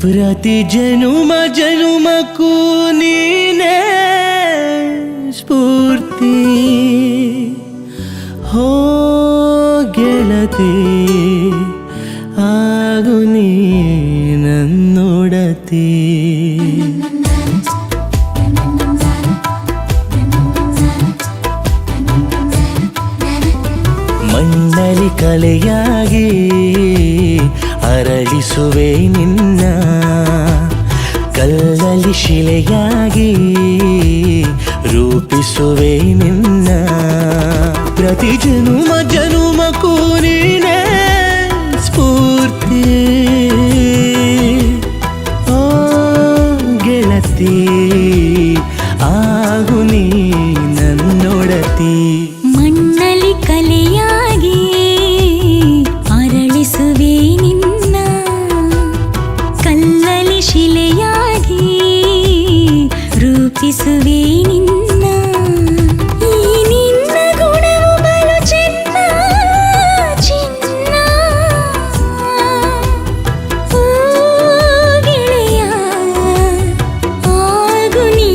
ಪ್ರತಿ ಜನುಮ ಜನುಮಕ್ಕೂ ನೀನೇ ಸ್ಫೂರ್ತಿ ಹೋ ಗೆಳತಿ ಆಗು ನೀ ನನ್ನೊಡತಿ ಮಣ್ಣಲಿ ಕಲೆಯಾಗಿ ಅರಳಿಸುವೆ ನಿನ್ನ ಕಲ್ಲಲಿ ಶಿಲೆಯಾಗಿ ರೂಪಿಸುವೆ ನಿನ್ನ ಪ್ರತಿ ಜನುಮ ಜನುಮಕ್ಕೂ ನೀನೇ ಸ್ಫೂರ್ತಿ ಓ ಗೆಳತಿ ಆಗು ನೀ ನನ್ನೊಡತಿ ಮಣ್ಣಲಿ ಕಲೆಯಾಗಿ ಅರಳಿಸುವೆ ನಿನ್ನ ಕಲ್ಲಲಿ ಶಿಲೆಯಾಗಿ ರೂಪಿಸುವೆ ನಿನ್ನ ಈ ನಿನ್ನ ಗುಣವು ಬಲು ಚೆನ್ನ ಚಿನ್ನ ಓ ಗೆಳೆಯ ಆಗು ನೀ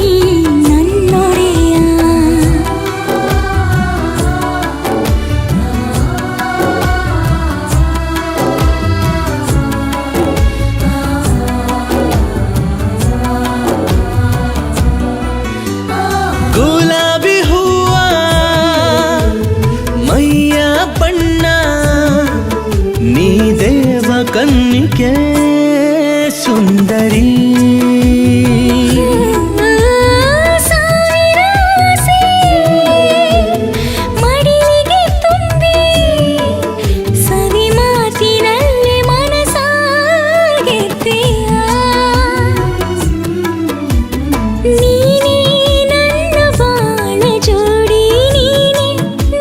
ನನ್ನೊಡೆಯ ಗುಲಾಬಿ ಹೂವ ಮೈಯ ಬಣ್ಣ ನೀ ದೇವ ಕನ್ನಿಕೆ ಸುಂದರಿ ಸಾವಿರ ಆಸೆ ಮಡಿಲಿಗೆ ತುಂಬಿ ಸವಿ ಮಾತಿನಲ್ಲಿ ಮನಸಾಗೆತ್ತೀಯ ನೀನೇ ನನ್ನ ಬಾಳ ಜೋಡಿ ನೀನೇ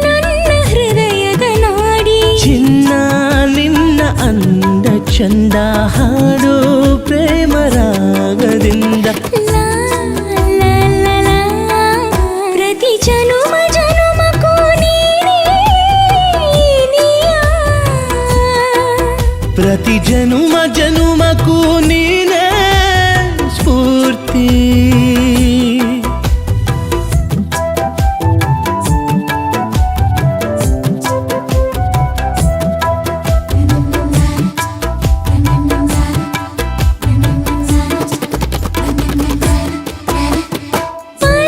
ನನ್ನ ಹೃದಯದ ನಾಡಿ ಚಿನ್ನ ನಿನ್ನ ಅಂದ ಚಂದ ಹಾಡು ಪ್ರೇಮ ರಾಗದಿಂದ ಲಾ ಲಾ ಲಾ ಲಾ. ಪ್ರತಿ ಜನುಮ ಜನುಮಕ್ಕೂ ನೀನೇ ನೀಯ. ಪ್ರತಿ ಜನುಮ ಜನುಮಕ್ಕೂ ನೀನೇ ಸ್ಫೂರ್ತಿ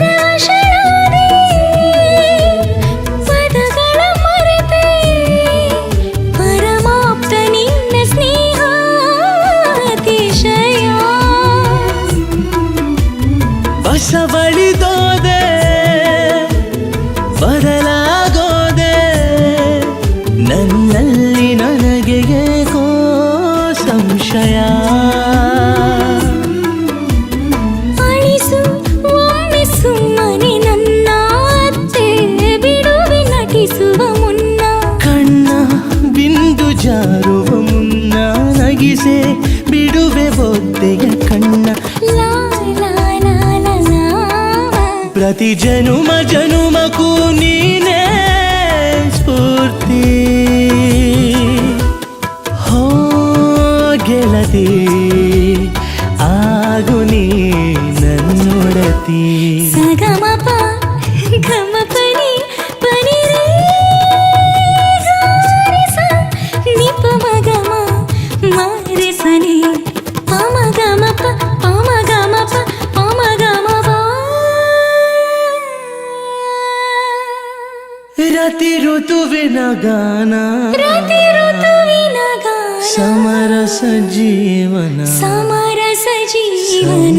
ಪರವಶಳಾದೆ, ಪದಗಳ ಮರೆತೆ, ಪರಮಾಪ್ತ ನಿನ್ನ ಸ್ನೇಹ ಅತಿಶಯ. ಬಸವಳಿದೋದೆ ಬದಲಾಗೋದೆ ನನ್ನಲ್ಲಿ ನನಗೆ ಏಕೋ ಸಂಶಯ ಅಳಿಸು ಒಮ್ಮೆ ಸುಮ್ಮನೆ ನನ್ನ ಅತ್ತೆ ಬಿಡುವೆ ನಟಿಸುವ ಮುನ್ನ. ಕಣ್ಣ ಬಿಂದು ಜಾರುವ ಮುನ್ನ ನಗಿಸೆ ಬಿಡುವೆ ಒದ್ದೆಯ ಕಣ್ಣ ಲಾ ಲಾ ಲಾ ಲಾ ಲಾ. ಪ್ರತಿ ಜನುಮ ಜನುಮಕ್ಕೂ ನೀನೇ ಸ್ಫೂರ್ತಿ ಹೋ ಗೆಳತಿ ಆಗು ನೀ ನನ್ನೊಡತಿ ಸಗಮಪ ಗಮಪನಿ ಪನಿ ರೇ ಗಾರೆ ಸ ನಿಪ ಮಗಮ ಮಾರೆ ಸನಿ ಪಮ ಗಮಪ ಪಮ ಗಮಪ ಪಮ ಗಮಪ. ರತಿ ಋತುವಿನ ಗಾನ ಪ್ರತಿ ಋತುವಿನ ಗಾನ ಸಮರಸ ಜೀವನ ಸಮರಸ ಜೀವನ